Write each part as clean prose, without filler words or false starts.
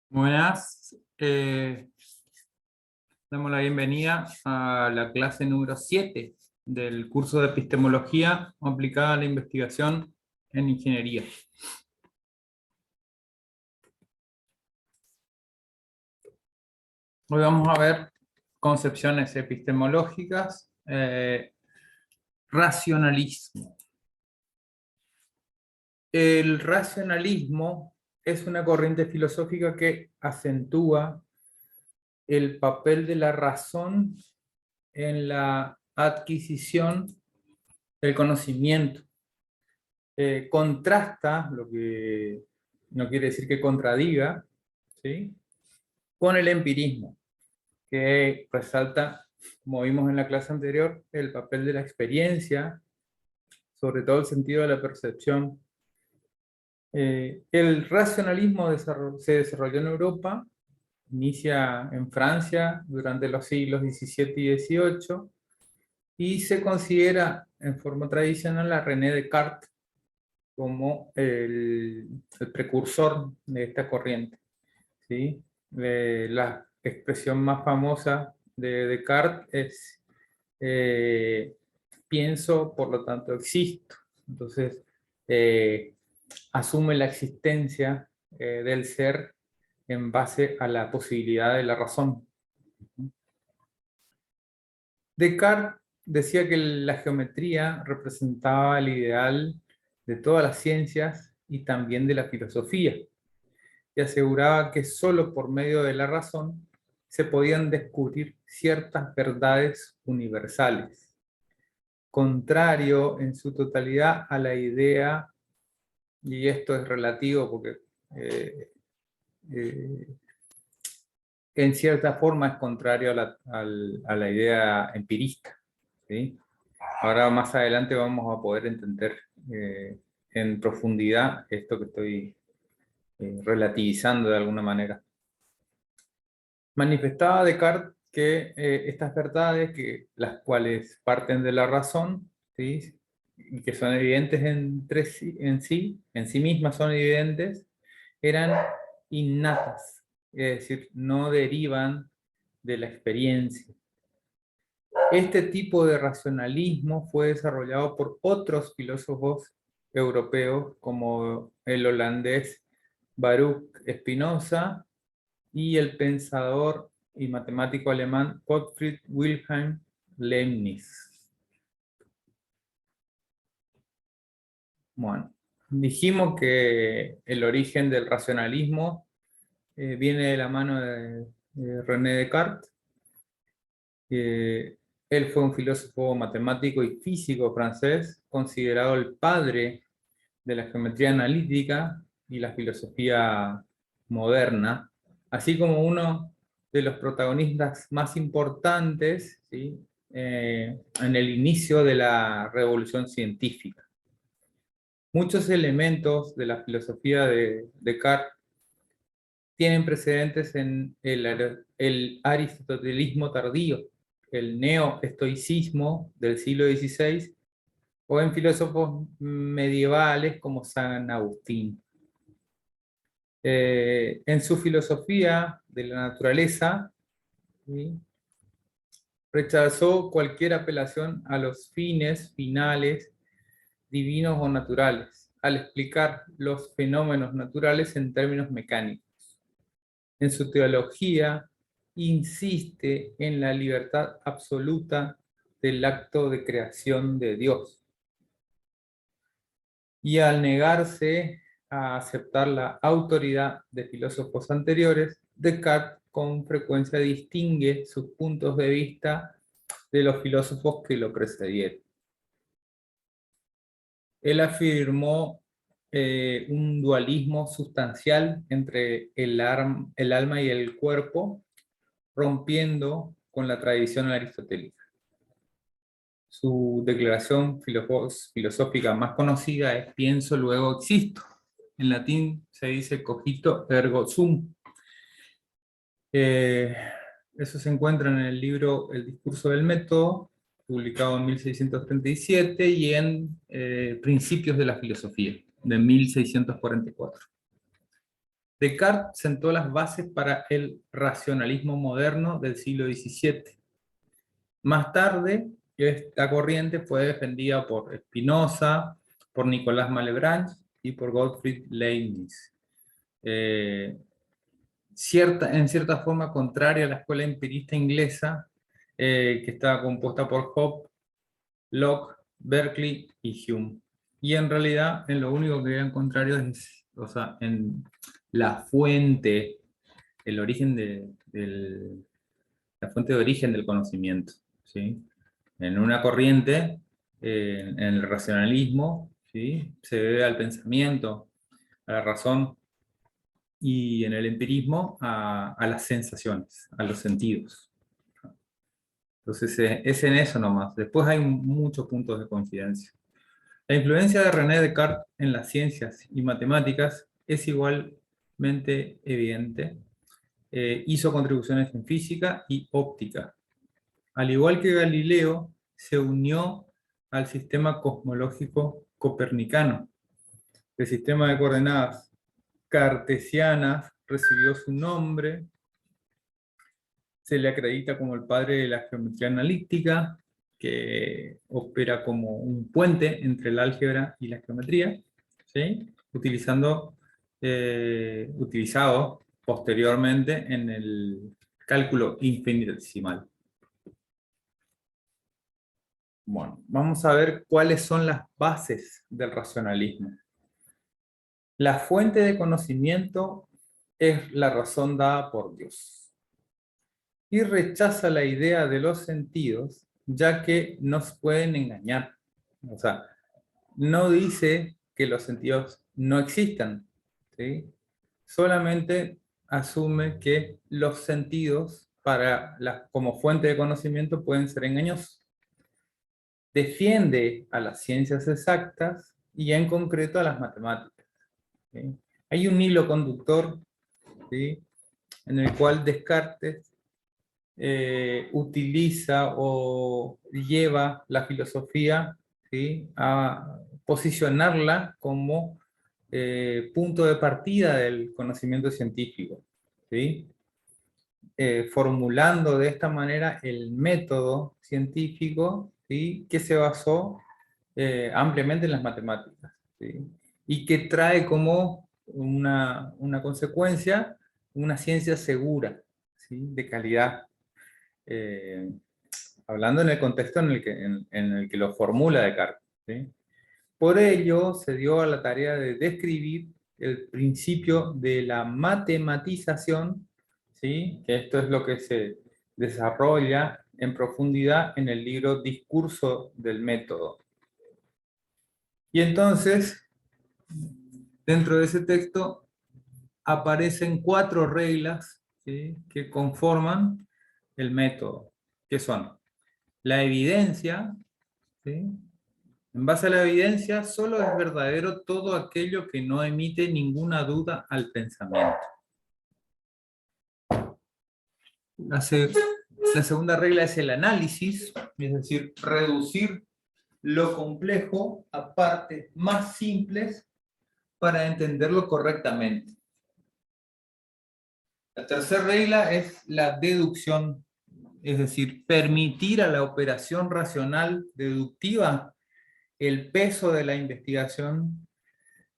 Buenas, damos la bienvenida a la clase número 7 del curso de Epistemología aplicada a la investigación en ingeniería. Hoy vamos a ver concepciones epistemológicas, racionalismo. El racionalismo es una corriente filosófica que acentúa el papel de la razón en la adquisición del conocimiento. Contrasta, lo que no quiere decir que contradiga, ¿sí?, con el empirismo, que resalta, como vimos en la clase anterior, el papel de la experiencia, sobre todo el sentido de la percepción. El racionalismo se desarrolló en Europa, inicia en Francia durante los siglos XVII y XVIII, y se considera en forma tradicional a René Descartes como el precursor de esta corriente, ¿sí? La expresión más famosa de Descartes es pienso, por lo tanto existo. Entonces, asume la existencia del ser en base a la posibilidad de la razón. Descartes decía que la geometría representaba el ideal de todas las ciencias y también de la filosofía, y aseguraba que solo por medio de la razón se podían descubrir ciertas verdades universales, contrario en su totalidad a la idea, y esto es relativo porque eh, en cierta forma es contrario a la idea empirista, ¿sí? Ahora más adelante vamos a poder entender en profundidad esto que estoy relativizando de alguna manera. Manifestaba Descartes que estas verdades, las cuales parten de la razón, ¿sí?, y que son evidentes en sí mismas son evidentes, eran innatas, es decir, no derivan de la experiencia. Este tipo de racionalismo fue desarrollado por otros filósofos europeos como el holandés Baruch Spinoza y el pensador y matemático alemán Gottfried Wilhelm Leibniz. Bueno, dijimos que el origen del racionalismo viene de la mano de René Descartes. Él fue un filósofo matemático y físico francés, considerado el padre de la geometría analítica y la filosofía moderna, así como uno de los protagonistas más importantes, ¿sí?, en el inicio de la revolución científica. Muchos elementos de la filosofía de Descartes tienen precedentes en el aristotelismo tardío, el neoestoicismo del siglo XVI, o en filósofos medievales como San Agustín. En su filosofía de la naturaleza, ¿sí?, rechazó cualquier apelación a los fines finales, divinos o naturales, al explicar los fenómenos naturales en términos mecánicos. En su teología, insiste en la libertad absoluta del acto de creación de Dios. Y al negarse a aceptar la autoridad de filósofos anteriores, Descartes con frecuencia distingue sus puntos de vista de los filósofos que lo precedieron. Él afirmó un dualismo sustancial entre el alma y el cuerpo, rompiendo con la tradición aristotélica. Su declaración filosófica más conocida es pienso, luego existo. En latín se dice cogito ergo sum. Eso se encuentra en el libro El discurso del método, publicado en 1637, y en Principios de la filosofía, de 1644. Descartes sentó las bases para el racionalismo moderno del siglo XVII. Más tarde, esta corriente fue defendida por Spinoza, por Nicolás Malebranche y por Gottfried Leibniz. En cierta forma contraria a la escuela empirista inglesa, que estaba compuesta por Hobbes, Locke, Berkeley y Hume. Y en realidad, en lo único que eran contrarios es, o sea, en la fuente, el origen la fuente de origen del conocimiento, ¿sí? En una corriente, en el racionalismo, ¿sí? Se debe al pensamiento, a la razón, y en el empirismo a las sensaciones, a los sentidos. Entonces es en eso nomás. Después hay muchos puntos de coincidencia. La influencia de René Descartes en las ciencias y matemáticas es igualmente evidente. Hizo contribuciones en física y óptica. Al igual que Galileo, se unió al sistema cosmológico copernicano. El sistema de coordenadas cartesianas recibió su nombre. Se le acredita como el padre de la geometría analítica, que opera como un puente entre el álgebra y la geometría, ¿sí? Utilizado posteriormente en el cálculo infinitesimal. Bueno, vamos a ver cuáles son las bases del racionalismo. La fuente de conocimiento es la razón dada por Dios. Y rechaza la idea de los sentidos, ya que nos pueden engañar. O sea, no dice que los sentidos no existan, ¿sí? Solamente asume que los sentidos como fuente de conocimiento pueden ser engañosos. Defiende a las ciencias exactas y en concreto a las matemáticas, ¿sí? Hay un hilo conductor, ¿sí?, en el cual Descartes utiliza o lleva la filosofía, ¿sí?, a posicionarla como punto de partida del conocimiento científico, ¿sí? Formulando de esta manera el método científico, ¿sí?, que se basó ampliamente en las matemáticas, ¿sí?, y que trae como una consecuencia una ciencia segura, ¿sí?, de calidad. Eh, Hablando en el contexto en el que lo formula Descartes, ¿sí? Por ello se dio a la tarea de describir el principio de la matematización, ¿sí?, que esto es lo que se desarrolla en profundidad en el libro Discurso del Método. Y entonces, dentro de ese texto, aparecen 4 reglas, ¿sí?, que conforman el método, que son la evidencia, ¿sí? En base a la evidencia, solo es verdadero todo aquello que no emite ninguna duda al pensamiento. La segunda regla es el análisis, es decir, reducir lo complejo a partes más simples para entenderlo correctamente. La tercera regla es la deducción, es decir, permitir a la operación racional deductiva el peso de la investigación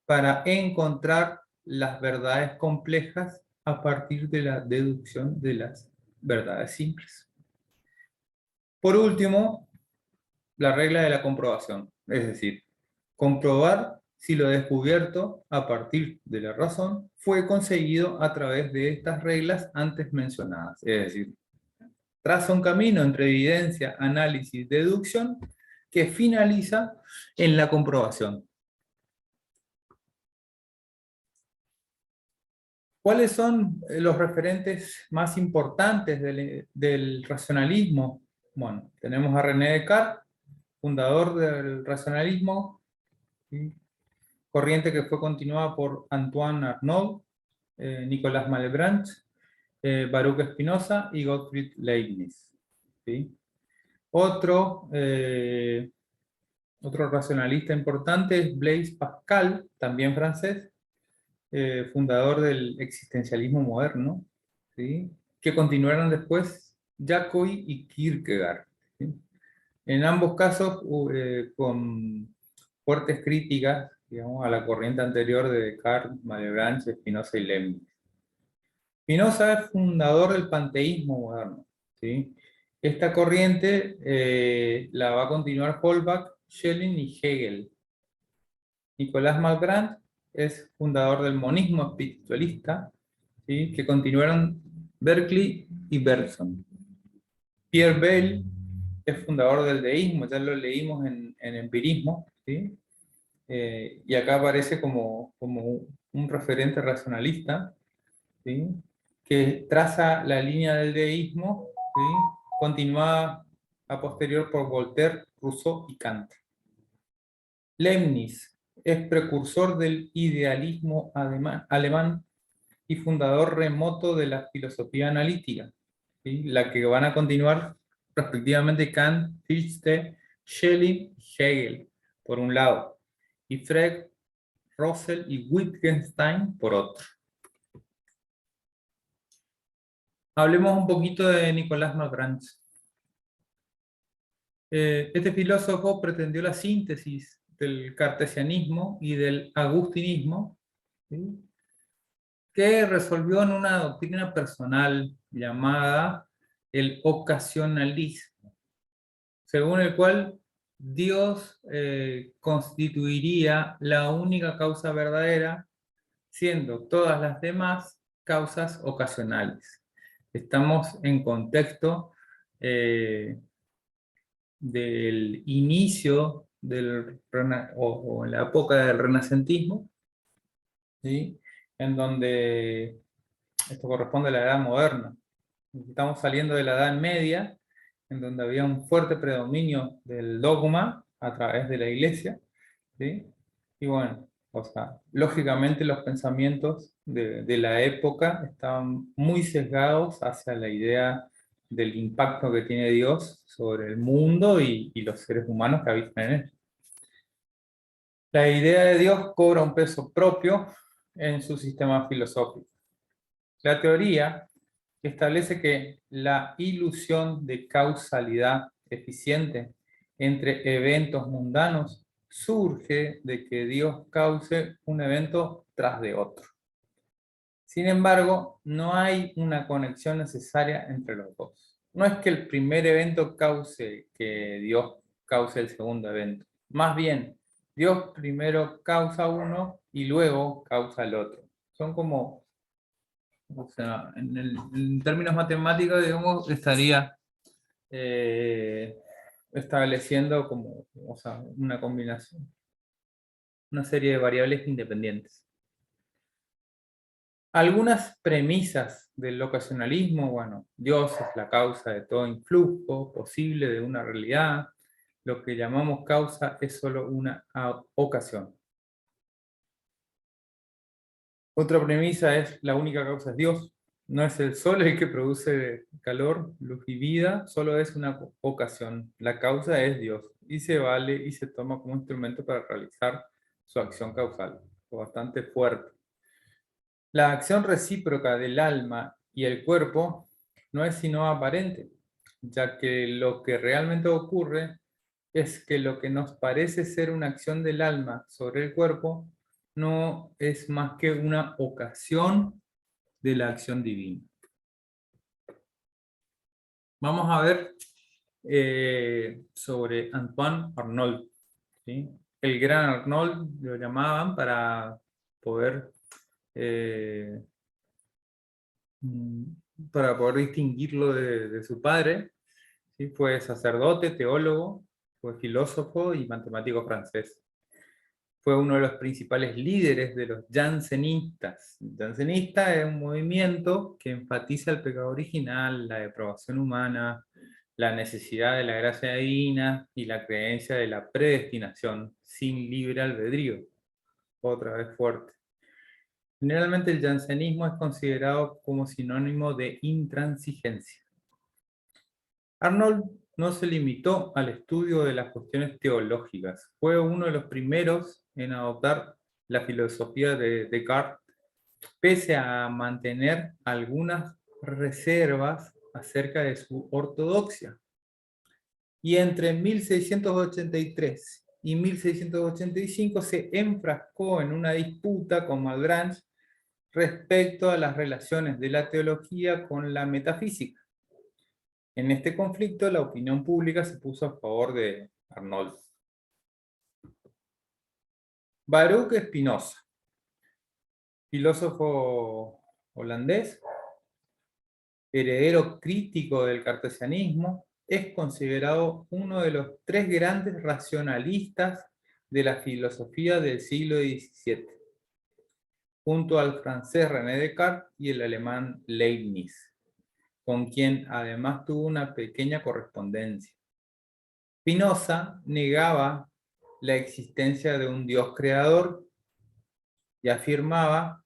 para encontrar las verdades complejas a partir de la deducción de las verdades simples. Por último, la regla de la comprobación, es decir, comprobar si lo descubierto a partir de la razón fue conseguido a través de estas reglas antes mencionadas. Es decir, traza un camino entre evidencia, análisis, deducción que finaliza en la comprobación. ¿Cuáles son los referentes más importantes del racionalismo? Bueno, tenemos a René Descartes, fundador del racionalismo, ¿sí?, corriente que fue continuada por Antoine Arnauld, Nicolás Malebranche, Baruch Spinoza y Gottfried Leibniz, ¿sí? Otro racionalista importante es Blaise Pascal, también francés, fundador del existencialismo moderno, ¿sí? Que continuaron después Jacobi y Kierkegaard, ¿sí? En ambos casos con fuertes críticas, digamos, a la corriente anterior de Descartes, Malebranche, Spinoza y Leibniz. Spinoza es fundador del panteísmo moderno, ¿sí? Esta corriente la va a continuar Holbach, Schelling y Hegel. Nicolás Malebranche es fundador del monismo espiritualista, ¿sí? Que continuaron Berkeley y Bergson. Pierre Bayle es fundador del deísmo, ya lo leímos en empirismo, ¿sí? Y acá aparece como un referente racionalista, ¿sí? Que traza la línea del deísmo, ¿sí? Continuada a posterior por Voltaire, Rousseau y Kant. Leibniz es precursor del idealismo alemán y fundador remoto de la filosofía analítica, ¿sí? La que van a continuar respectivamente Kant, Fichte, Schelling y Hegel, por un lado, y Frege, Russell y Wittgenstein por otro. Hablemos un poquito de Nicolás Malebranche. Este filósofo pretendió la síntesis del cartesianismo y del agustinismo, ¿sí? Que resolvió en una doctrina personal llamada el ocasionalismo, según el cual Dios constituiría la única causa verdadera, siendo todas las demás causas ocasionales. Estamos en contexto del inicio o en la época del renacentismo, ¿sí? En donde esto corresponde a la edad moderna. Estamos saliendo de la Edad Media, en donde había un fuerte predominio del dogma a través de la Iglesia, ¿sí? Y bueno, o sea, lógicamente los pensamientos de la época estaban muy sesgados hacia la idea del impacto que tiene Dios sobre el mundo y los seres humanos que habitan en él. La idea de Dios cobra un peso propio en su sistema filosófico. La teoría establece que la ilusión de causalidad eficiente entre eventos mundanos surge de que Dios cause un evento tras de otro. Sin embargo, no hay una conexión necesaria entre los dos. No es que el primer evento cause que Dios cause el segundo evento. Más bien, Dios primero causa uno y luego causa el otro. Son como, o sea, en términos matemáticos, digamos, estaría estableciendo como, o sea, una combinación, una serie de variables independientes. Algunas premisas del ocasionalismo, bueno, Dios es la causa de todo influjo posible de una realidad, lo que llamamos causa es solo una ocasión. Otra premisa es la única causa es Dios, no es el sol el que produce calor, luz y vida, solo es una ocasión, la causa es Dios y se vale y se toma como instrumento para realizar su acción causal, bastante fuerte. La acción recíproca del alma y el cuerpo no es sino aparente, ya que lo que realmente ocurre es que lo que nos parece ser una acción del alma sobre el cuerpo no es más que una ocasión de la acción divina. Vamos a ver sobre Antoine Arnauld, ¿sí? El gran Arnauld lo llamaban para poder distinguirlo de su padre, ¿sí? Fue sacerdote, teólogo, fue filósofo y matemático francés. Fue uno de los principales líderes de los jansenistas. El jansenista es un movimiento que enfatiza el pecado original, la depravación humana, la necesidad de la gracia divina y la creencia de la predestinación sin libre albedrío. Otra vez fuerte. Generalmente el jansenismo es considerado como sinónimo de intransigencia. Arnold no se limitó al estudio de las cuestiones teológicas. Fue uno de los primeros en adoptar la filosofía de Descartes pese a mantener algunas reservas acerca de su ortodoxia. Y entre 1683 y 1685 se enfrascó en una disputa con Malebranche respecto a las relaciones de la teología con la metafísica. En este conflicto, la opinión pública se puso a favor de Arnoldo. Baruch Spinoza, filósofo holandés, heredero crítico del cartesianismo, es considerado uno de los tres grandes racionalistas de la filosofía del siglo XVII, junto al francés René Descartes y el alemán Leibniz, con quien además tuvo una pequeña correspondencia. Spinoza negaba la existencia de un Dios creador y afirmaba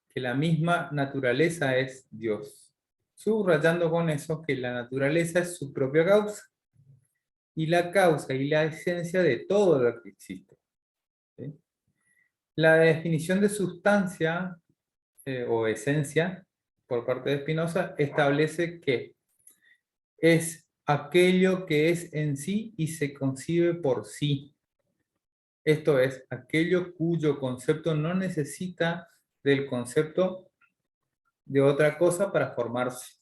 que la misma naturaleza es Dios, subrayando con eso que la naturaleza es su propia causa, y la causa y la esencia de todo lo que existe. ¿Sí? La definición de sustancia o esencia por parte de Spinoza establece que es aquello que es en sí y se concibe por sí. Esto es, aquello cuyo concepto no necesita del concepto de otra cosa para formarse.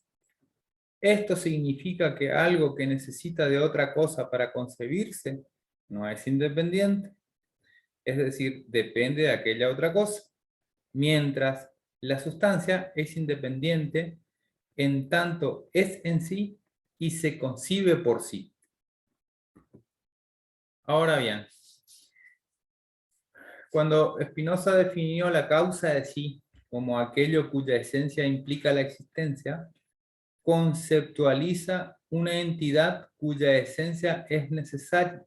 Esto significa que algo que necesita de otra cosa para concebirse no es independiente, es decir, depende de aquella otra cosa, mientras la sustancia es independiente en tanto es en sí y se concibe por sí. Ahora bien, cuando Spinoza definió la causa de sí como aquello cuya esencia implica la existencia, conceptualiza una entidad cuya esencia es necesaria.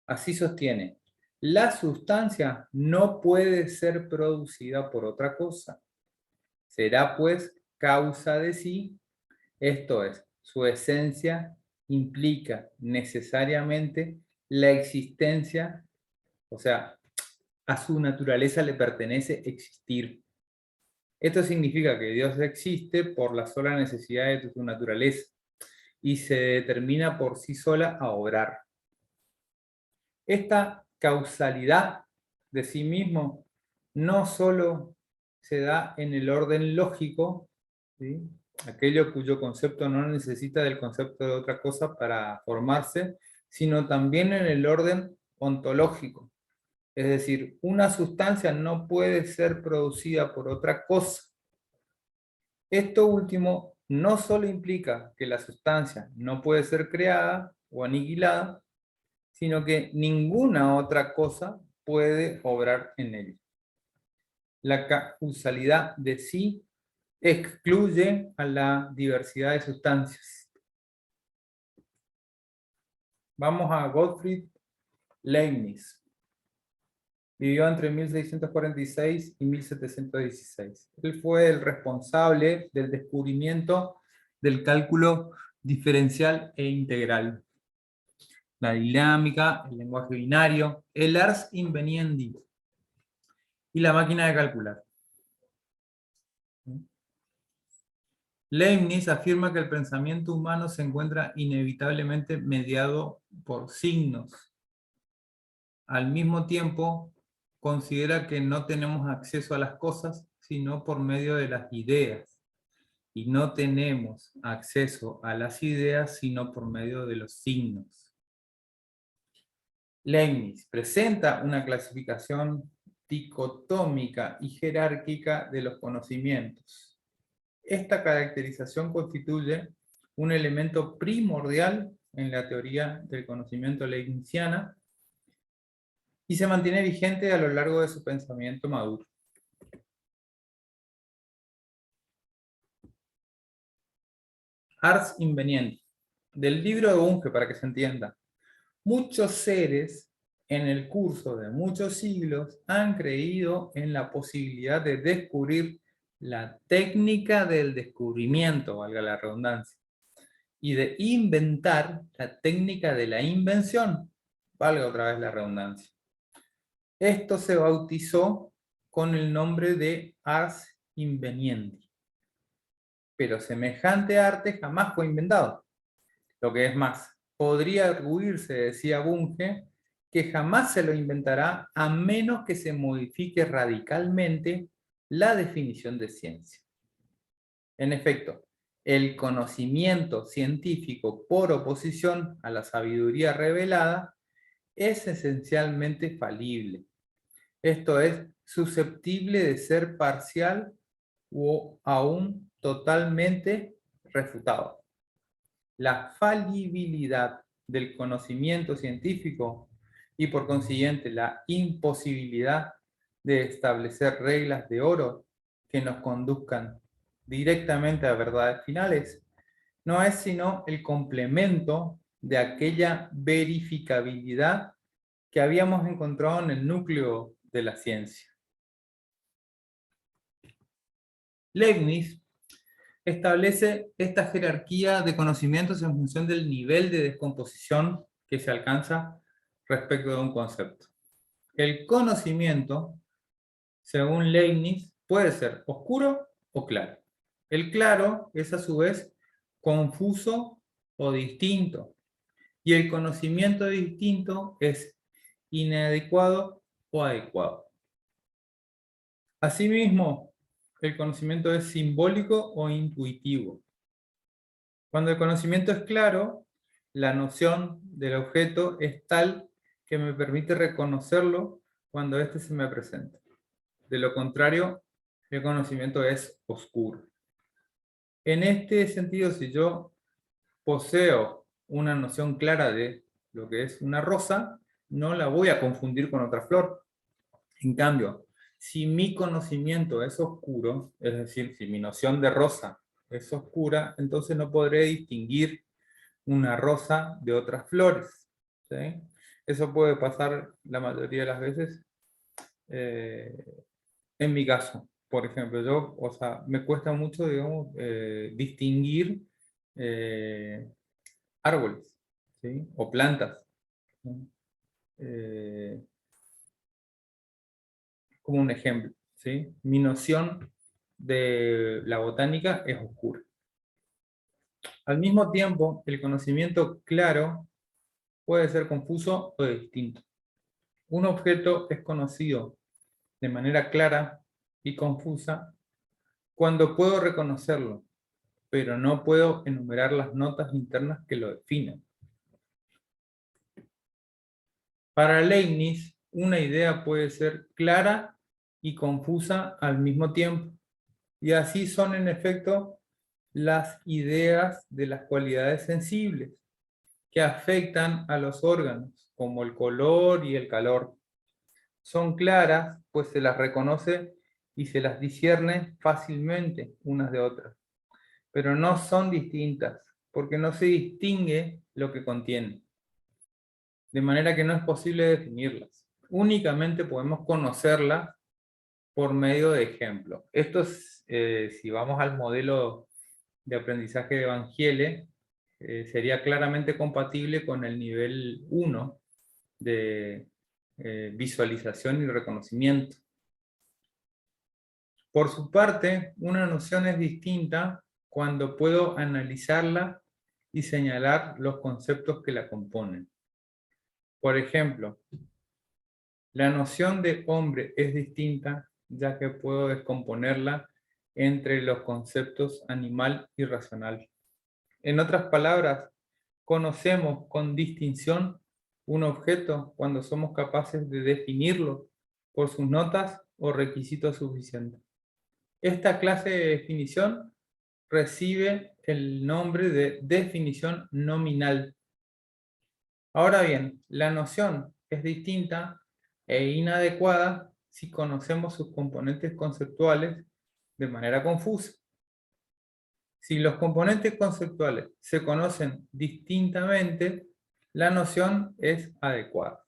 Así sostiene, la sustancia no puede ser producida por otra cosa. Será pues causa de sí, esto es, su esencia implica necesariamente la existencia, o sea, a su naturaleza le pertenece existir. Esto significa que Dios existe por la sola necesidad de su naturaleza y se determina por sí sola a obrar. Esta causalidad de sí mismo no solo se da en el orden lógico, ¿sí? Aquello cuyo concepto no necesita del concepto de otra cosa para formarse, sino también en el orden ontológico. Es decir, una sustancia no puede ser producida por otra cosa. Esto último no solo implica que la sustancia no puede ser creada o aniquilada, sino que ninguna otra cosa puede obrar en ella. La causalidad de sí excluye a la diversidad de sustancias. Vamos a Gottfried Leibniz. Vivió entre 1646 y 1716. Él fue el responsable del descubrimiento del cálculo diferencial e integral, la dinámica, el lenguaje binario, el ars inveniendi y la máquina de calcular. Leibniz afirma que el pensamiento humano se encuentra inevitablemente mediado por signos. Al mismo tiempo, considera que no tenemos acceso a las cosas sino por medio de las ideas, y no tenemos acceso a las ideas sino por medio de los signos. Leibniz presenta una clasificación dicotómica y jerárquica de los conocimientos. Esta caracterización constituye un elemento primordial en la teoría del conocimiento leibniziana y se mantiene vigente a lo largo de su pensamiento maduro. Ars inveniendi. Del libro de Bunge, para que se entienda. Muchos seres en el curso de muchos siglos han creído en la posibilidad de descubrir la técnica del descubrimiento, valga la redundancia, y de inventar la técnica de la invención, valga otra vez la redundancia. Esto se bautizó con el nombre de ars inveniendi. Pero semejante arte jamás fue inventado. Lo que es más, podría arguirse, decía Bunge, que jamás se lo inventará a menos que se modifique radicalmente la definición de ciencia. En efecto, el conocimiento científico por oposición a la sabiduría revelada es esencialmente falible. Esto es, susceptible de ser parcial o aún totalmente refutado. La falibilidad del conocimiento científico y por consiguiente la imposibilidad de establecer reglas de oro que nos conduzcan directamente a verdades finales, no es sino el complemento de aquella verificabilidad que habíamos encontrado en el núcleo de la ciencia. Leibniz establece esta jerarquía de conocimientos en función del nivel de descomposición que se alcanza respecto de un concepto. El conocimiento, según Leibniz, puede ser oscuro o claro. El claro es a su vez confuso o distinto, y el conocimiento distinto es inadecuado o adecuado. Asimismo, el conocimiento es simbólico o intuitivo. Cuando el conocimiento es claro, la noción del objeto es tal que me permite reconocerlo cuando éste se me presenta. De lo contrario, el conocimiento es oscuro. En este sentido, si yo poseo una noción clara de lo que es una rosa, no la voy a confundir con otra flor. En cambio, si mi conocimiento es oscuro, es decir, si mi noción de rosa es oscura, entonces no podré distinguir una rosa de otras flores. ¿Sí? Eso puede pasar la mayoría de las veces. En mi caso, por ejemplo, me cuesta mucho, digamos, distinguir árboles, ¿sí? O plantas, ¿sí? Como un ejemplo, ¿sí? Mi noción de la botánica es oscura. Al mismo tiempo, el conocimiento claro puede ser confuso o distinto. Un objeto es conocido de manera clara y confusa cuando puedo reconocerlo, pero no puedo enumerar las notas internas que lo definen. Para Leibniz, una idea puede ser clara y confusa al mismo tiempo, y así son en efecto las ideas de las cualidades sensibles que afectan a los órganos, como el color y el calor. Son claras, pues se las reconoce y se las discierne fácilmente unas de otras, pero no son distintas, porque no se distingue lo que contienen, de manera que no es posible definirlas. Únicamente podemos conocerlas por medio de ejemplos. Esto es, si vamos al modelo de aprendizaje de Van Giele, sería claramente compatible con el nivel 1 de visualización y reconocimiento. Por su parte, una noción es distinta cuando puedo analizarla y señalar los conceptos que la componen. Por ejemplo, la noción de hombre es distinta ya que puedo descomponerla entre los conceptos animal y racional. En otras palabras, conocemos con distinción un objeto cuando somos capaces de definirlo por sus notas o requisitos suficientes. Esta clase de definición recibe el nombre de definición nominal. Ahora bien, la noción es distinta e inadecuada si conocemos sus componentes conceptuales de manera confusa. Si los componentes conceptuales se conocen distintamente, la noción es adecuada.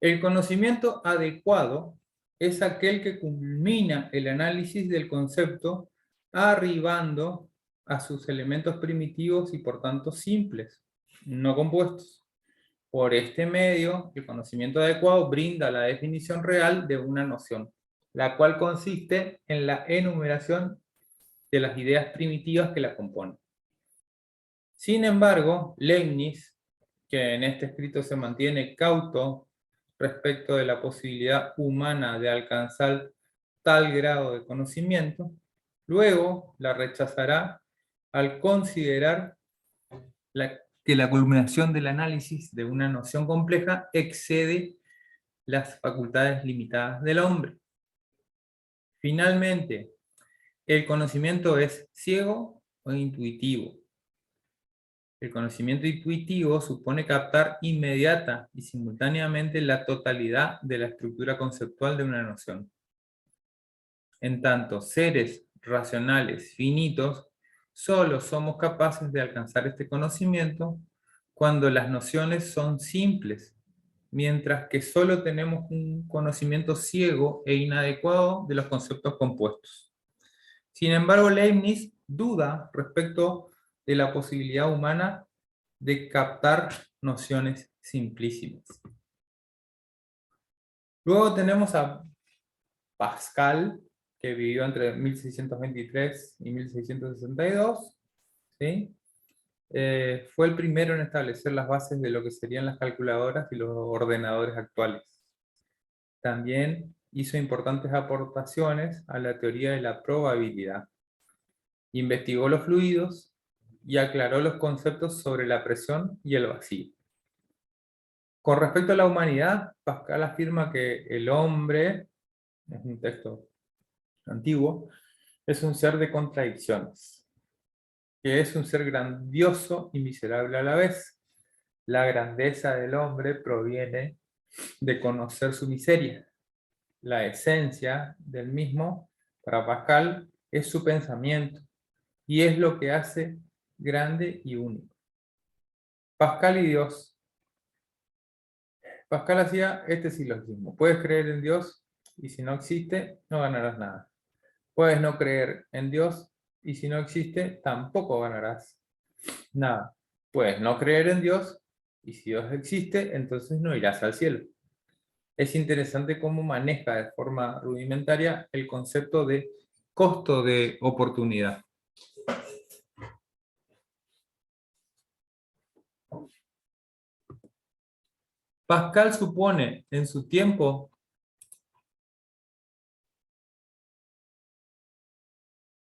El conocimiento adecuado es aquel que culmina el análisis del concepto arribando a sus elementos primitivos y por tanto simples, no compuestos. Por este medio, el conocimiento adecuado brinda la definición real de una noción, la cual consiste en la enumeración de las ideas primitivas que la componen. Sin embargo, Leibniz, que en este escrito se mantiene cauto respecto de la posibilidad humana de alcanzar tal grado de conocimiento, luego la rechazará al considerar que la culminación del análisis de una noción compleja excede las facultades limitadas del hombre. Finalmente, ¿el conocimiento es ciego o intuitivo? El conocimiento intuitivo supone captar inmediata y simultáneamente la totalidad de la estructura conceptual de una noción. En tanto, seres racionales finitos, solo somos capaces de alcanzar este conocimiento cuando las nociones son simples, mientras que solo tenemos un conocimiento ciego e inadecuado de los conceptos compuestos. Sin embargo, Leibniz duda respecto de la posibilidad humana de captar nociones simplísimas. Luego tenemos a Pascal, que vivió entre 1623 y 1662, ¿sí? Fue el primero en establecer las bases de lo que serían las calculadoras y los ordenadores actuales. También hizo importantes aportaciones a la teoría de la probabilidad. Investigó los fluidos y aclaró los conceptos sobre la presión y el vacío. Con respecto a la humanidad, Pascal afirma que el hombre, es un texto antiguo, es un ser de contradicciones, que es un ser grandioso y miserable a la vez. La grandeza del hombre proviene de conocer su miseria. La esencia del mismo, para Pascal, es su pensamiento, y es lo que hace grande y único. Pascal y Dios. Pascal hacía este silogismo: puedes creer en Dios, y si no existe, no ganarás nada. Puedes no creer en Dios, y si no existe, tampoco ganarás nada. Puedes no creer en Dios, y si Dios existe, entonces no irás al cielo. Es interesante cómo maneja de forma rudimentaria el concepto de costo de oportunidad. Pascal supone en su tiempo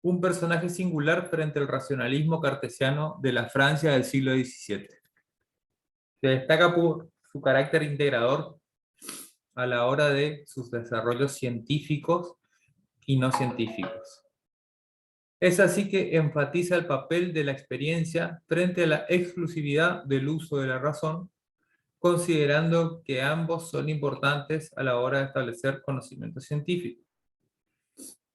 un personaje singular frente al racionalismo cartesiano de la Francia del siglo XVII. Se destaca por su carácter integrador a la hora de sus desarrollos científicos y no científicos. Es así que enfatiza el papel de la experiencia frente a la exclusividad del uso de la razón, considerando que ambos son importantes a la hora de establecer conocimiento científico.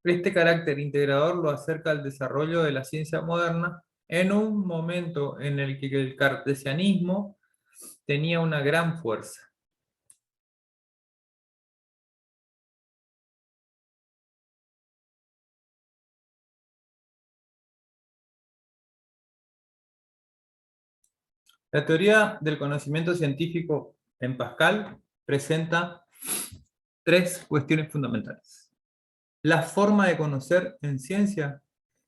Este carácter integrador lo acerca al desarrollo de la ciencia moderna en un momento en el que el cartesianismo tenía una gran fuerza. La teoría del conocimiento científico en Pascal presenta tres cuestiones fundamentales. La forma de conocer en ciencia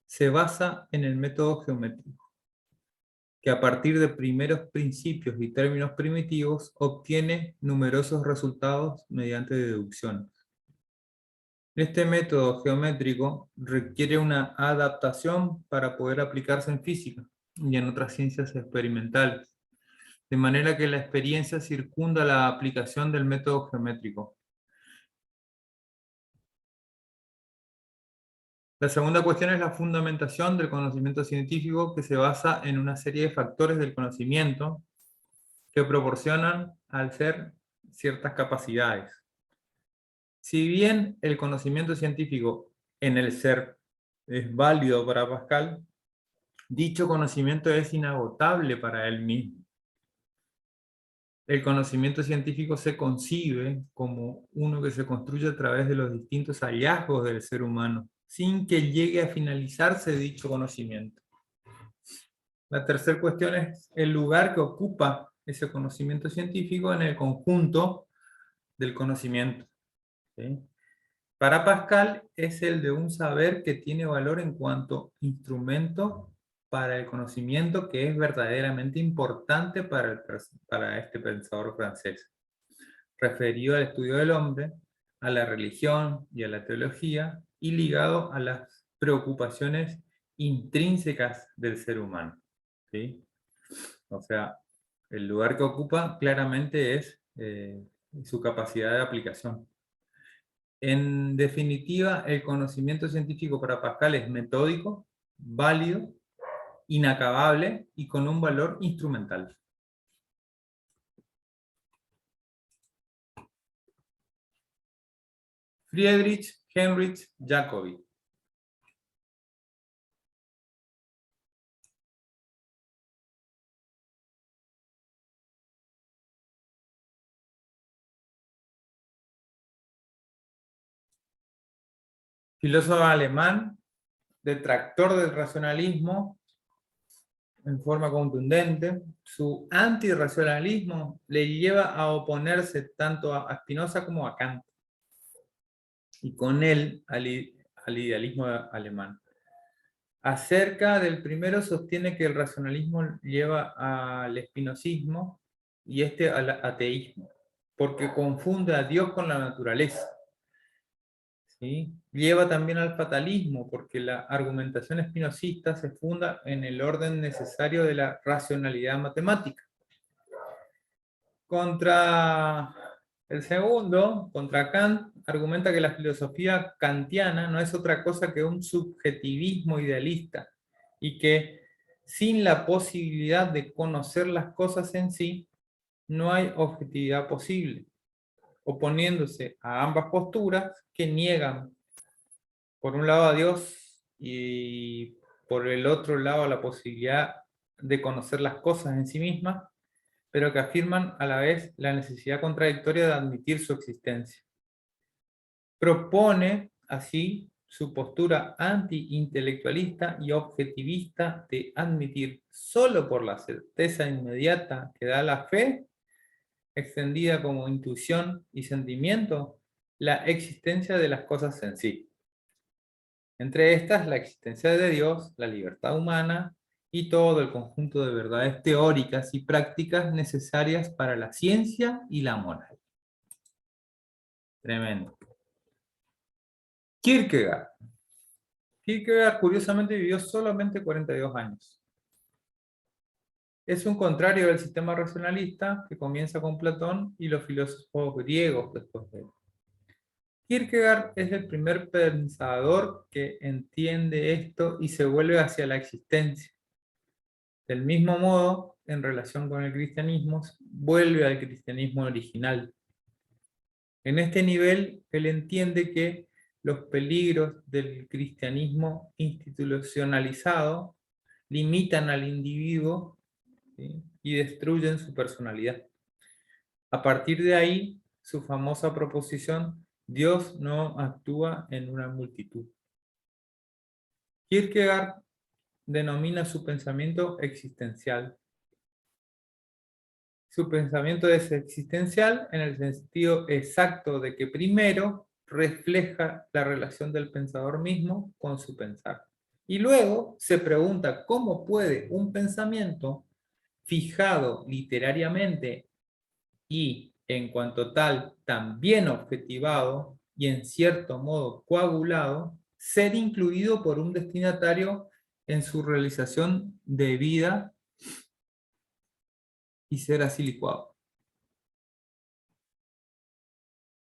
se basa en el método geométrico, que a partir de primeros principios y términos primitivos obtiene numerosos resultados mediante deducciones. Este método geométrico requiere una adaptación para poder aplicarse en física y en otras ciencias experimentales, de manera que la experiencia circunda la aplicación del método geométrico. La segunda cuestión es la fundamentación del conocimiento científico, que se basa en una serie de factores del conocimiento que proporcionan al ser ciertas capacidades. Si bien el conocimiento científico en el ser es válido para Pascal, dicho conocimiento es inagotable para él mismo. El conocimiento científico se concibe como uno que se construye a través de los distintos hallazgos del ser humano, sin que llegue a finalizarse dicho conocimiento. La tercera cuestión es el lugar que ocupa ese conocimiento científico en el conjunto del conocimiento. ¿Sí? Para Pascal es el de un saber que tiene valor en cuanto instrumento para el conocimiento que es verdaderamente importante para este pensador francés, referido al estudio del hombre, a la religión y a la teología, y ligado a las preocupaciones intrínsecas del ser humano. ¿Sí? O sea, el lugar que ocupa claramente es su capacidad de aplicación. En definitiva, el conocimiento científico para Pascal es metódico, válido, inacabable y con un valor instrumental. Friedrich Heinrich Jacobi. Filósofo alemán, detractor del racionalismo en forma contundente. Su antirracionalismo le lleva a oponerse tanto a Spinoza como a Kant, y con él al idealismo alemán. Acerca del primero sostiene que el racionalismo lleva al espinosismo y este al ateísmo, porque confunde a Dios con la naturaleza. ¿Sí? Lleva también al fatalismo, porque la argumentación espinosista se funda en el orden necesario de la racionalidad matemática. Contra el segundo, contra Kant, argumenta que la filosofía kantiana no es otra cosa que un subjetivismo idealista y que sin la posibilidad de conocer las cosas en sí, no hay objetividad posible, oponiéndose a ambas posturas que niegan por un lado a Dios y por el otro lado la posibilidad de conocer las cosas en sí mismas, pero que afirman a la vez la necesidad contradictoria de admitir su existencia. Propone así su postura anti-intelectualista y objetivista de admitir solo por la certeza inmediata que da la fe, extendida como intuición y sentimiento, la existencia de las cosas en sí. Entre estas, la existencia de Dios, la libertad humana y todo el conjunto de verdades teóricas y prácticas necesarias para la ciencia y la moral. Tremendo. Kierkegaard. Kierkegaard curiosamente vivió solamente 42 años. Es un contrario del sistema racionalista que comienza con Platón y los filósofos griegos después de él. Kierkegaard es el primer pensador que entiende esto y se vuelve hacia la existencia. Del mismo modo, en relación con el cristianismo, vuelve al cristianismo original. En este nivel, él entiende que los peligros del cristianismo institucionalizado limitan al individuo, ¿sí? Y destruyen su personalidad. A partir de ahí, su famosa proposición, Dios no actúa en una multitud. Kierkegaard denomina su pensamiento existencial. Su pensamiento es existencial en el sentido exacto de que primero refleja la relación del pensador mismo con su pensar. Y luego se pregunta cómo puede un pensamiento fijado literariamente y en cuanto tal también objetivado y en cierto modo coagulado, ser incluido por un destinatario en su realización de vida y ser así licuado.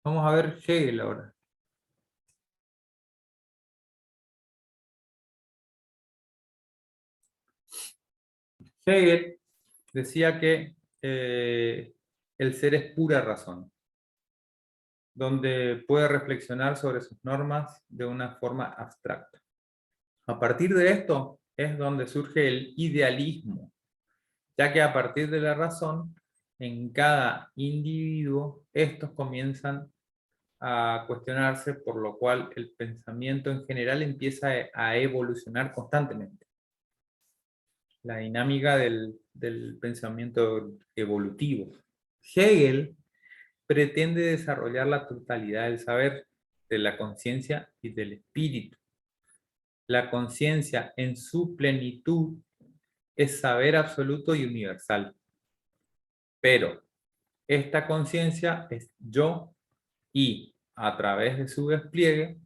Vamos a ver Hegel ahora. Hegel decía que el ser es pura razón, donde puede reflexionar sobre sus normas de una forma abstracta. A partir de esto es donde surge el idealismo, ya que a partir de la razón, en cada individuo, estos comienzan a cuestionarse, por lo cual el pensamiento en general empieza a evolucionar constantemente. la dinámica del pensamiento evolutivo. Hegel pretende desarrollar la totalidad del saber, de la conciencia y del espíritu. La conciencia en su plenitud es saber absoluto y universal. Pero esta conciencia es yo y, a través de su despliegue,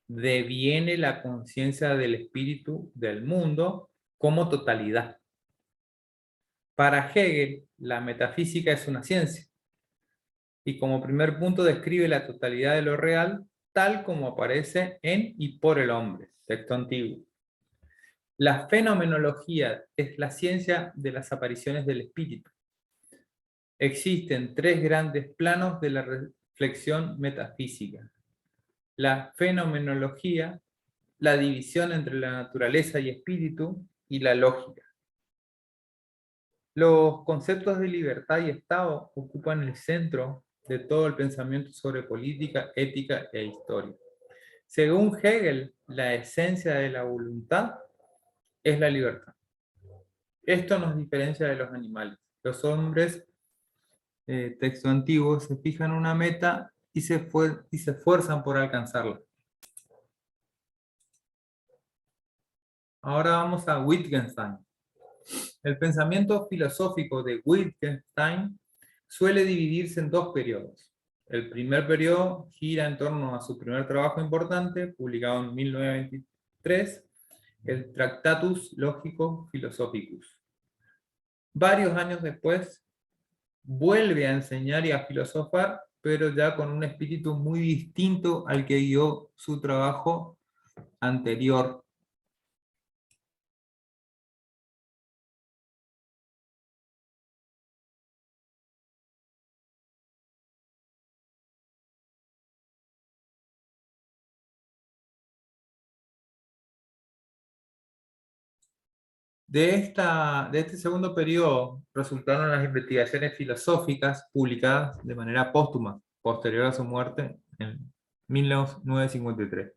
deviene la conciencia del espíritu del mundo como totalidad. Para Hegel, la metafísica es una ciencia, y como primer punto describe la totalidad de lo real tal como aparece en y por el hombre, texto antiguo. La fenomenología es la ciencia de las apariciones del espíritu. Existen tres grandes planos de la reflexión metafísica: la fenomenología, la división entre la naturaleza y espíritu, y la lógica. Los conceptos de libertad y Estado ocupan el centro de todo el pensamiento sobre política, ética e historia. Según Hegel, la esencia de la voluntad es la libertad. Esto nos diferencia de los animales. Los hombres, texto antiguo, se fijan una meta y se esfuerzan por alcanzarla. Ahora vamos a Wittgenstein. El pensamiento filosófico de Wittgenstein suele dividirse en dos periodos. El primer periodo gira en torno a su primer trabajo importante, publicado en 1923, el Tractatus Logico Philosophicus. Varios años después, vuelve a enseñar y a filosofar, pero ya con un espíritu muy distinto al que guió su trabajo anterior. De este segundo periodo resultaron las investigaciones filosóficas publicadas de manera póstuma, posterior a su muerte en 1953.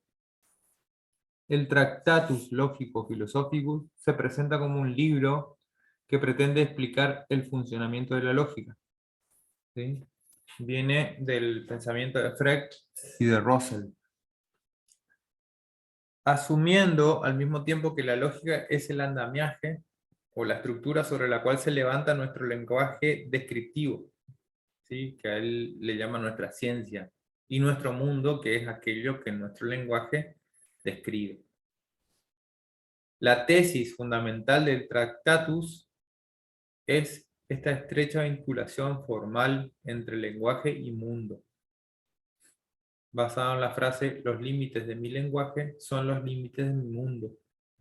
El Tractatus Logico Philosophicus se presenta como un libro que pretende explicar el funcionamiento de la lógica. ¿Sí? Viene del pensamiento de Frege y de Russell, asumiendo al mismo tiempo que la lógica es el andamiaje o la estructura sobre la cual se levanta nuestro lenguaje descriptivo, ¿sí? Que a él le llama nuestra ciencia, y nuestro mundo, que es aquello que nuestro lenguaje describe. La tesis fundamental del Tractatus es esta estrecha vinculación formal entre lenguaje y mundo, basado en la frase: los límites de mi lenguaje son los límites de mi mundo.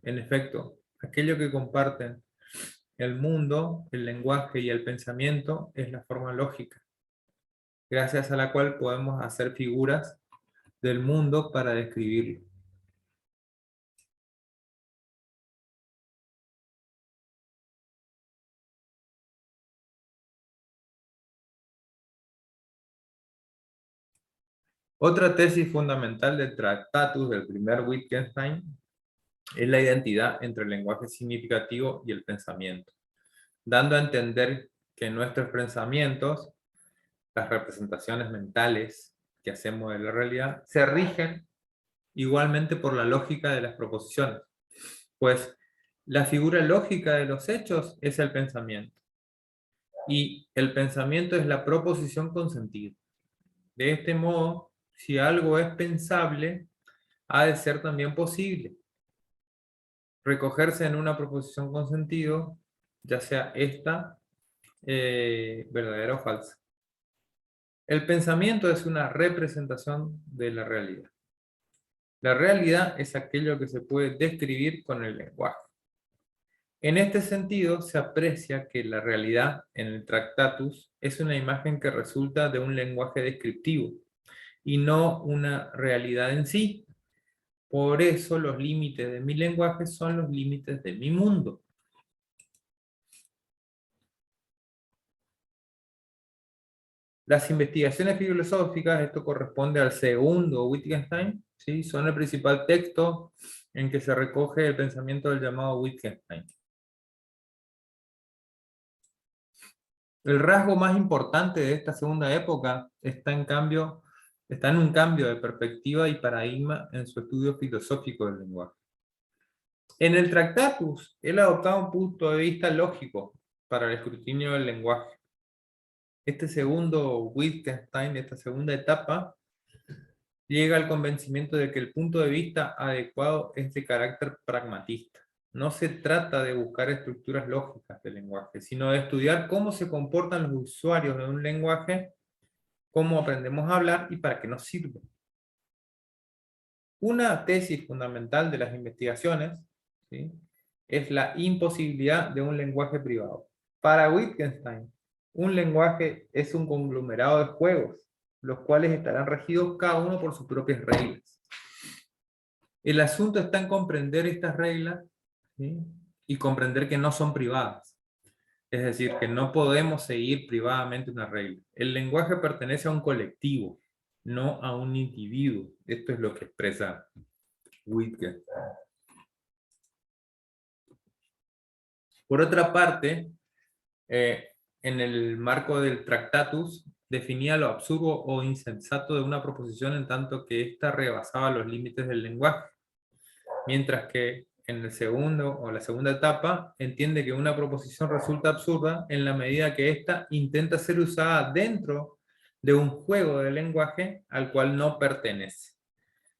En efecto, aquello que comparten el mundo, el lenguaje y el pensamiento es la forma lógica, gracias a la cual podemos hacer figuras del mundo para describirlo. Otra tesis fundamental del Tractatus del primer Wittgenstein es la identidad entre el lenguaje significativo y el pensamiento, dando a entender que nuestros pensamientos, las representaciones mentales que hacemos de la realidad, se rigen igualmente por la lógica de las proposiciones, pues la figura lógica de los hechos es el pensamiento, y el pensamiento es la proposición con sentido. De este modo, si algo es pensable, ha de ser también posible recogerse en una proposición con sentido, ya sea esta verdadera o falsa. El pensamiento es una representación de la realidad. La realidad es aquello que se puede describir con el lenguaje. En este sentido, se aprecia que la realidad en el Tractatus es una imagen que resulta de un lenguaje descriptivo y no una realidad en sí. Por eso los límites de mi lenguaje son los límites de mi mundo. Las investigaciones filosóficas, esto corresponde al segundo Wittgenstein, ¿sí? Son el principal texto en que se recoge el pensamiento del llamado Wittgenstein. El rasgo más importante de esta segunda época está en un cambio de perspectiva y paradigma en su estudio filosófico del lenguaje. En el Tractatus, él adoptaba un punto de vista lógico para el escrutinio del lenguaje. Este segundo Wittgenstein, esta segunda etapa, llega al convencimiento de que el punto de vista adecuado es de carácter pragmatista. No se trata de buscar estructuras lógicas del lenguaje, sino de estudiar cómo se comportan los usuarios de un lenguaje, cómo aprendemos a hablar y para qué nos sirve. Una tesis fundamental de las investigaciones, ¿sí?, es la imposibilidad de un lenguaje privado. Para Wittgenstein, un lenguaje es un conglomerado de juegos, los cuales estarán regidos cada uno por sus propias reglas. El asunto está en comprender estas reglas, ¿sí?, y comprender que no son privadas. Es decir, que no podemos seguir privadamente una regla. El lenguaje pertenece a un colectivo, no a un individuo. Esto es lo que expresa Wittgenstein. Por otra parte, en el marco del Tractatus, definía lo absurdo o insensato de una proposición en tanto que ésta rebasaba los límites del lenguaje, mientras que en el segundo o la segunda etapa entiende que una proposición resulta absurda en la medida que ésta intenta ser usada dentro de un juego de lenguaje al cual no pertenece.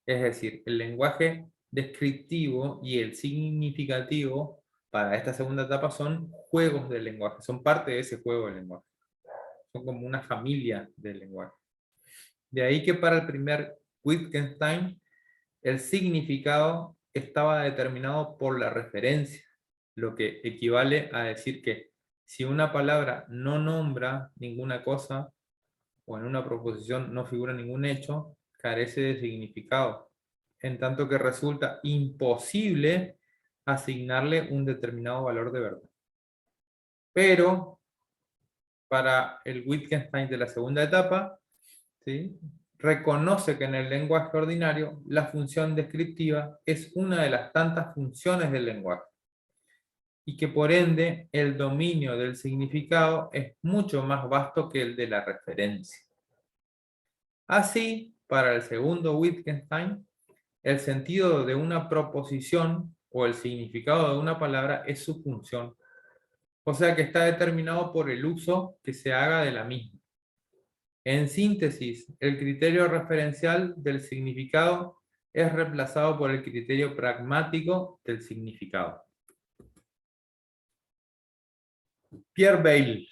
Es decir, el lenguaje descriptivo y el significativo para esta segunda etapa son juegos del lenguaje, son parte de ese juego del lenguaje. Son como una familia del lenguaje. De ahí que para el primer Wittgenstein, el significado estaba determinado por la referencia, lo que equivale a decir que si una palabra no nombra ninguna cosa o en una proposición no figura ningún hecho, carece de significado, en tanto que resulta imposible asignarle un determinado valor de verdad. Pero para el Wittgenstein de la segunda etapa, ¿sí?, reconoce que en el lenguaje ordinario la función descriptiva es una de las tantas funciones del lenguaje y que por ende el dominio del significado es mucho más vasto que el de la referencia. Así, para el segundo Wittgenstein, el sentido de una proposición o el significado de una palabra es su función, o sea que está determinado por el uso que se haga de la misma. En síntesis, el criterio referencial del significado es reemplazado por el criterio pragmático del significado. Pierre Bayle.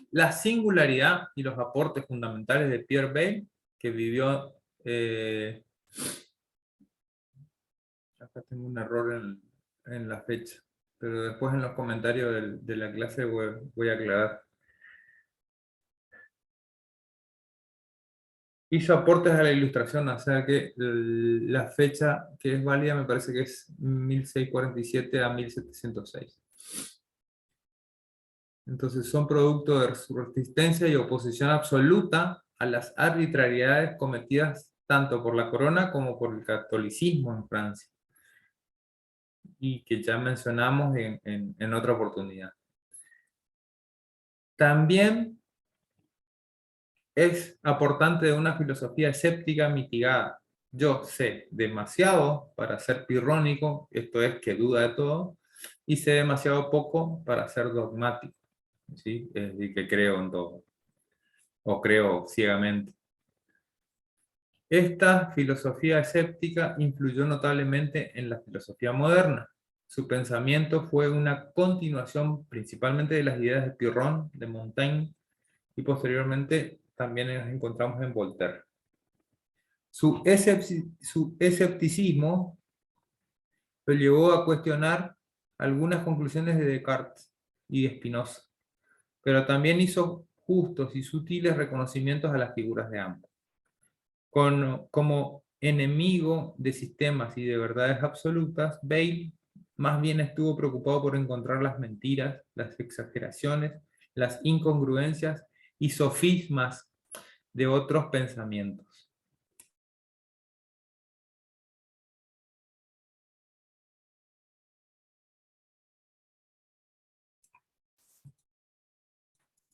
La singularidad y los aportes fundamentales de Pierre Bayle, que vivió... acá tengo un error en la fecha, pero después en los comentarios de la clase voy a aclarar. Hizo aportes a la ilustración, o sea que la fecha que es válida me parece que es 1647 a 1706. Entonces son producto de su resistencia y oposición absoluta a las arbitrariedades cometidas tanto por la corona como por el catolicismo en Francia, y que ya mencionamos en otra oportunidad. También es aportante de una filosofía escéptica mitigada. Yo sé demasiado para ser pirrónico, esto es que duda de todo, y sé demasiado poco para ser dogmático, ¿sí?, es decir, que creo en todo, o creo ciegamente. Esta filosofía escéptica influyó notablemente en la filosofía moderna. Su pensamiento fue una continuación principalmente de las ideas de Pirron, de Montaigne, y posteriormente también las encontramos en Voltaire. Su escepticismo lo llevó a cuestionar algunas conclusiones de Descartes y de Spinoza, pero también hizo justos y sutiles reconocimientos a las figuras de ambos. Como enemigo de sistemas y de verdades absolutas, Bayle más bien estuvo preocupado por encontrar las mentiras, las exageraciones, las incongruencias y sofismas de otros pensamientos.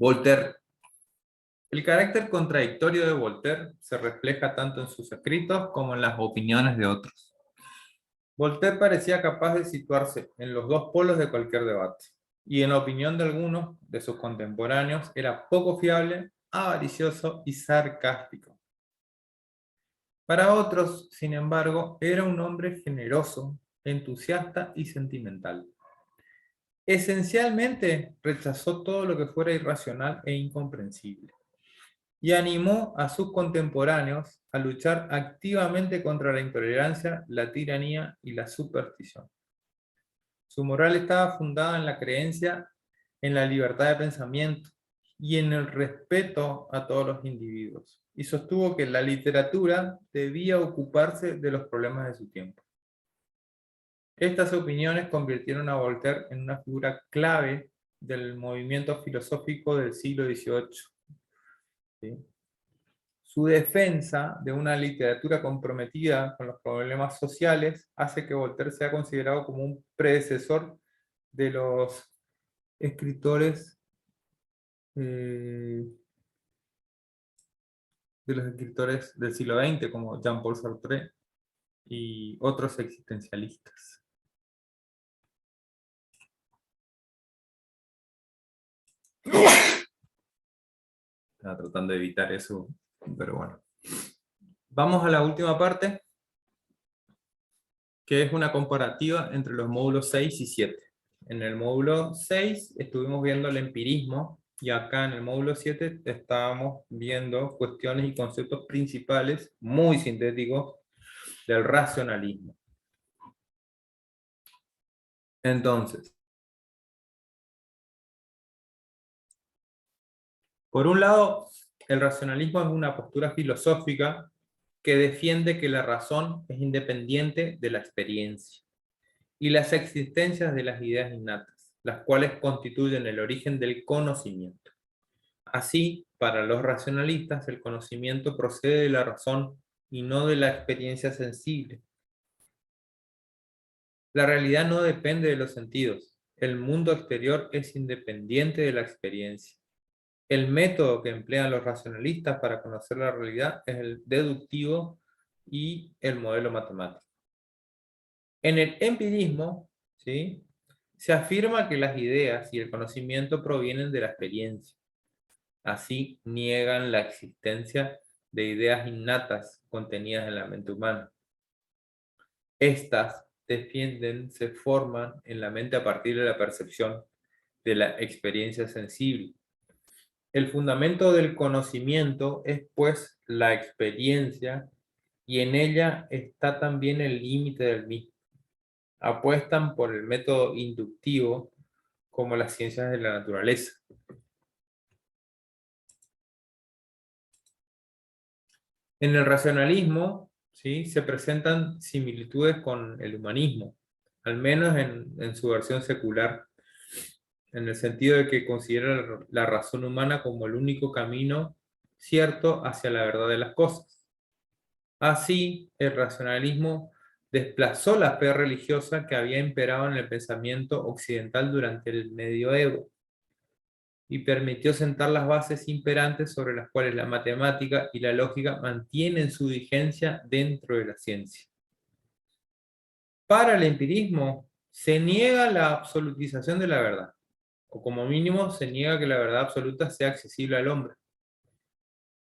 Voltaire. El carácter contradictorio de Voltaire se refleja tanto en sus escritos como en las opiniones de otros. Voltaire parecía capaz de situarse en los dos polos de cualquier debate, y en la opinión de algunos de sus contemporáneos era poco fiable, avaricioso y sarcástico. Para otros, sin embargo, era un hombre generoso, entusiasta y sentimental. Esencialmente rechazó todo lo que fuera irracional e incomprensible, y animó a sus contemporáneos a luchar activamente contra la intolerancia, la tiranía y la superstición. Su moral estaba fundada en la creencia en la libertad de pensamiento y en el respeto a todos los individuos, y sostuvo que la literatura debía ocuparse de los problemas de su tiempo. Estas opiniones convirtieron a Voltaire en una figura clave del movimiento filosófico del siglo XVIII. ¿Sí? Su defensa de una literatura comprometida con los problemas sociales hace que Voltaire sea considerado como un predecesor de los escritores del siglo XX, como Jean-Paul Sartre y otros existencialistas. Estaba tratando de evitar eso, pero bueno. Vamos a la última parte, que es una comparativa entre los módulos 6 y 7. En el módulo 6 estuvimos viendo el empirismo, y acá en el módulo 7 estábamos viendo cuestiones y conceptos principales, muy sintéticos, del racionalismo. Entonces, por un lado, el racionalismo es una postura filosófica que defiende que la razón es independiente de la experiencia y las existencias de las ideas innatas, las cuales constituyen el origen del conocimiento. Así, para los racionalistas, el conocimiento procede de la razón y no de la experiencia sensible. La realidad no depende de los sentidos. El mundo exterior es independiente de la experiencia. El método que emplean los racionalistas para conocer la realidad es el deductivo y el modelo matemático. En el empirismo, ¿sí?, se afirma que las ideas y el conocimiento provienen de la experiencia. Así niegan la existencia de ideas innatas contenidas en la mente humana. Estas se forman en la mente a partir de la percepción de la experiencia sensible. El fundamento del conocimiento es, pues, la experiencia, y en ella está también el límite del mismo. Apuestan por el método inductivo como las ciencias de la naturaleza. En el racionalismo, ¿sí?, se presentan similitudes con el humanismo, al menos en su versión secular, en el sentido de que considera la razón humana como el único camino cierto hacia la verdad de las cosas. Así, el racionalismo desplazó la fe religiosa que había imperado en el pensamiento occidental durante el medioevo y permitió sentar las bases imperantes sobre las cuales la matemática y la lógica mantienen su vigencia dentro de la ciencia. Para el empirismo, se niega la absolutización de la verdad, o como mínimo se niega que la verdad absoluta sea accesible al hombre.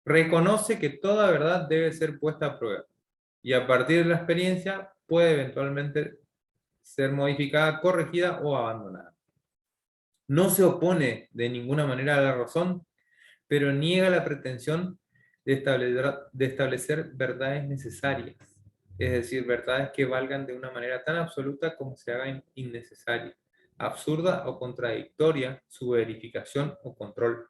Reconoce que toda verdad debe ser puesta a prueba, y a partir de la experiencia puede eventualmente ser modificada, corregida o abandonada. No se opone de ninguna manera a la razón, pero niega la pretensión de establecer verdades necesarias, es decir, verdades que valgan de una manera tan absoluta como se haga innecesaria, absurda o contradictoria su verificación o control.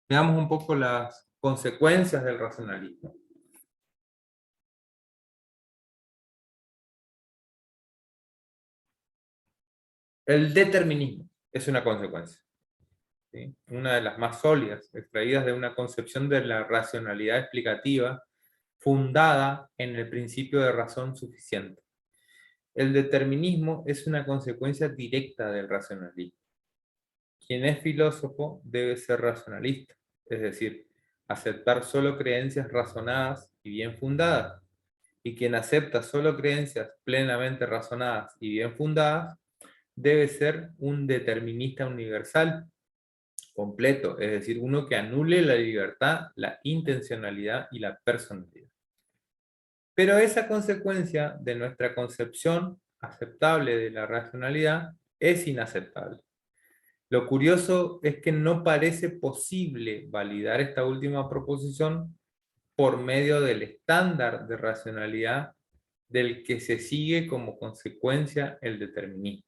Veamos un poco las consecuencias del racionalismo. El determinismo es una consecuencia, ¿sí?, una de las más sólidas, extraídas de una concepción de la racionalidad explicativa fundada en el principio de razón suficiente. El determinismo es una consecuencia directa del racionalismo. Quien es filósofo debe ser racionalista, es decir, aceptar solo creencias razonadas y bien fundadas. Y quien acepta solo creencias plenamente razonadas y bien fundadas debe ser un determinista universal, completo, es decir, uno que anule la libertad, la intencionalidad y la personalidad. Pero esa consecuencia de nuestra concepción aceptable de la racionalidad es inaceptable. Lo curioso es que no parece posible validar esta última proposición por medio del estándar de racionalidad del que se sigue como consecuencia el determinismo.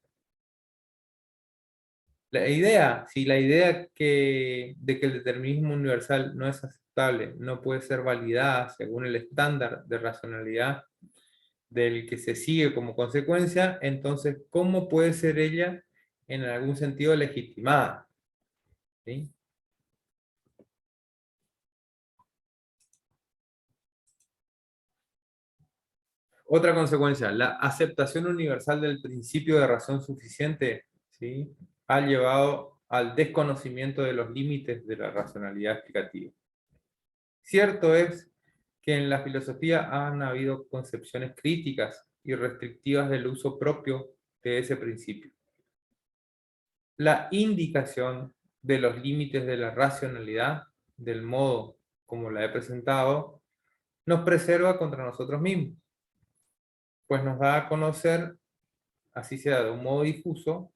La idea de que el determinismo universal no es aceptable, no puede ser validada según el estándar de racionalidad del que se sigue como consecuencia, entonces, ¿cómo puede ser ella en algún sentido legitimada? ¿Sí? Otra consecuencia, la aceptación universal del principio de razón suficiente, ¿sí?, ha llevado al desconocimiento de los límites de la racionalidad explicativa. Cierto es que en la filosofía han habido concepciones críticas y restrictivas del uso propio de ese principio. La indicación de los límites de la racionalidad, del modo como la he presentado, nos preserva contra nosotros mismos, pues nos da a conocer, así sea de un modo difuso,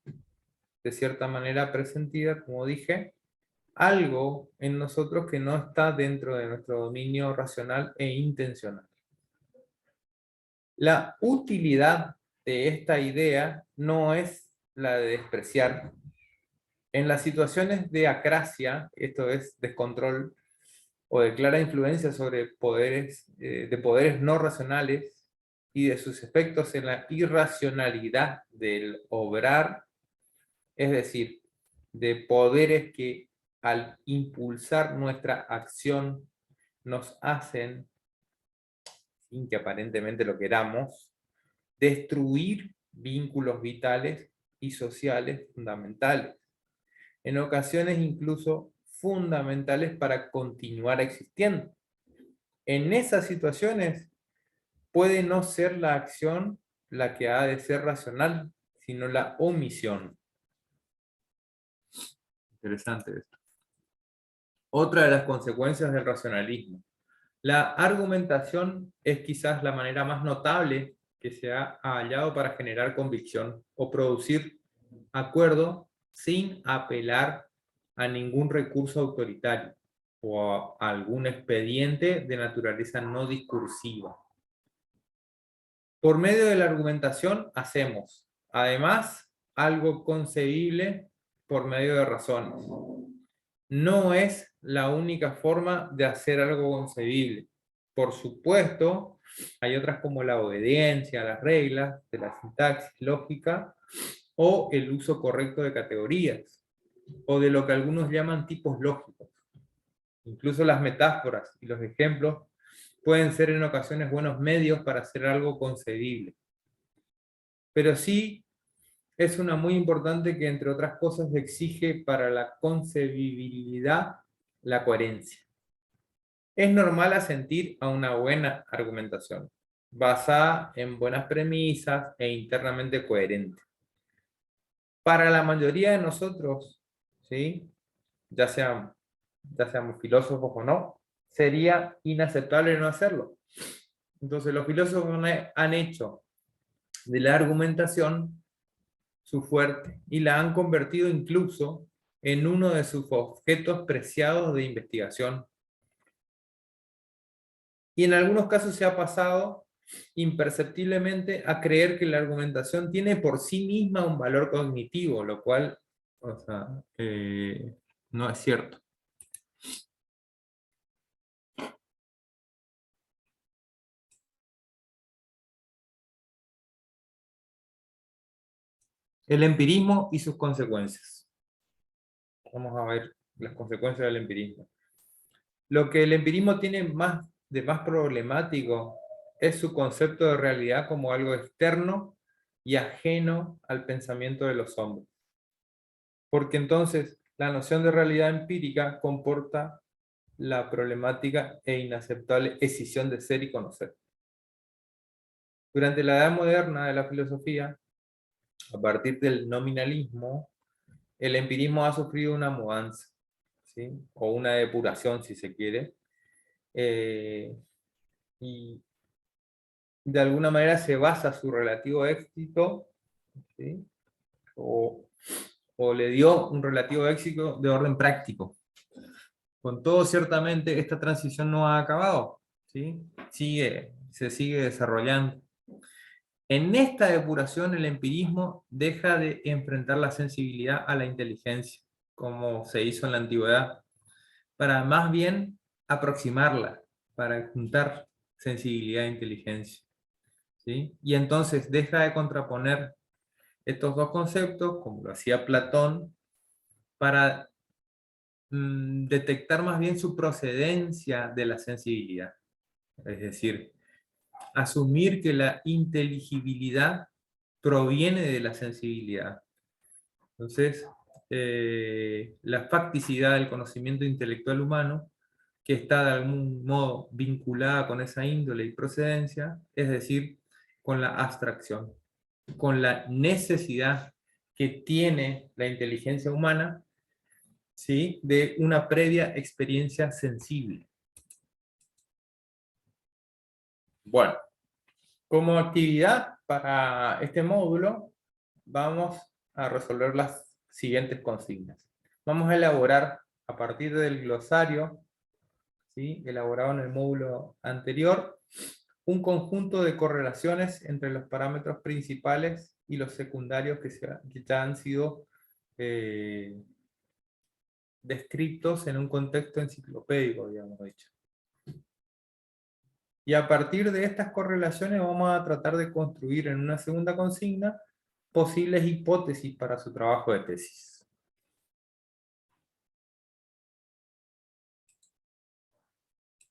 de cierta manera presentida, como dije, algo en nosotros que no está dentro de nuestro dominio racional e intencional. La utilidad de esta idea no es la de despreciar. En las situaciones de acrasia, esto es descontrol o de clara influencia sobre poderes, de poderes no racionales y de sus efectos en la irracionalidad del obrar, es decir, de poderes que al impulsar nuestra acción nos hacen, sin que aparentemente lo queramos, destruir vínculos vitales y sociales fundamentales, en ocasiones incluso fundamentales para continuar existiendo. En esas situaciones puede no ser la acción la que ha de ser racional, sino la omisión. Interesante esto. Otra de las consecuencias del racionalismo. La argumentación es quizás la manera más notable que se ha hallado para generar convicción o producir acuerdo sin apelar a ningún recurso autoritario o a algún expediente de naturaleza no discursiva. Por medio de la argumentación hacemos, además, algo concebible por medio de razones. No es la única forma de hacer algo concebible. Por supuesto, hay otras como la obediencia a las reglas de la sintaxis lógica o el uso correcto de categorías, o de lo que algunos llaman tipos lógicos. Incluso las metáforas y los ejemplos pueden ser en ocasiones buenos medios para hacer algo concebible. Pero sí es una muy importante que, entre otras cosas, exige para la concebibilidad la coherencia. Es normal asentir a una buena argumentación, basada en buenas premisas e internamente coherente. Para la mayoría de nosotros, ¿sí?, ya seamos filósofos o no, sería inaceptable no hacerlo. Entonces los filósofos han hecho de la argumentación su fuerte y la han convertido incluso en uno de sus objetos preciados de investigación. Y en algunos casos se ha pasado imperceptiblemente a creer que la argumentación tiene por sí misma un valor cognitivo, lo cual, no es cierto. El empirismo y sus consecuencias. Vamos a ver las consecuencias del empirismo. Lo que el empirismo tiene más de más problemático es su concepto de realidad como algo externo y ajeno al pensamiento de los hombres. Porque entonces la noción de realidad empírica comporta la problemática e inaceptable escisión de ser y conocer. Durante la edad moderna de la filosofía, a partir del nominalismo, el empirismo ha sufrido una mudanza, ¿sí? O una depuración, si se quiere, y de alguna manera se basa su relativo éxito, ¿sí? o le dio un relativo éxito de orden práctico. Con todo, ciertamente, esta transición no ha acabado, ¿sí? Se sigue desarrollando. En esta depuración, el empirismo deja de enfrentar la sensibilidad a la inteligencia, como se hizo en la antigüedad, para más bien aproximarla, para juntar sensibilidad e inteligencia, ¿sí? Y entonces deja de contraponer estos dos conceptos, como lo hacía Platón, para detectar más bien su procedencia de la sensibilidad. Es decir, asumir que la inteligibilidad proviene de la sensibilidad. Entonces, la facticidad del conocimiento intelectual humano, que está de algún modo vinculada con esa índole y procedencia, es decir, con la abstracción, con la necesidad que tiene la inteligencia humana, ¿sí?, de una previa experiencia sensible. Bueno, como actividad para este módulo, vamos a resolver las siguientes consignas. Vamos a elaborar, a partir del glosario, ¿sí?, elaborado en el módulo anterior, un conjunto de correlaciones entre los parámetros principales y los secundarios que ya han sido descritos en un contexto enciclopédico, digamos dicho. Y a partir de estas correlaciones vamos a tratar de construir en una segunda consigna posibles hipótesis para su trabajo de tesis.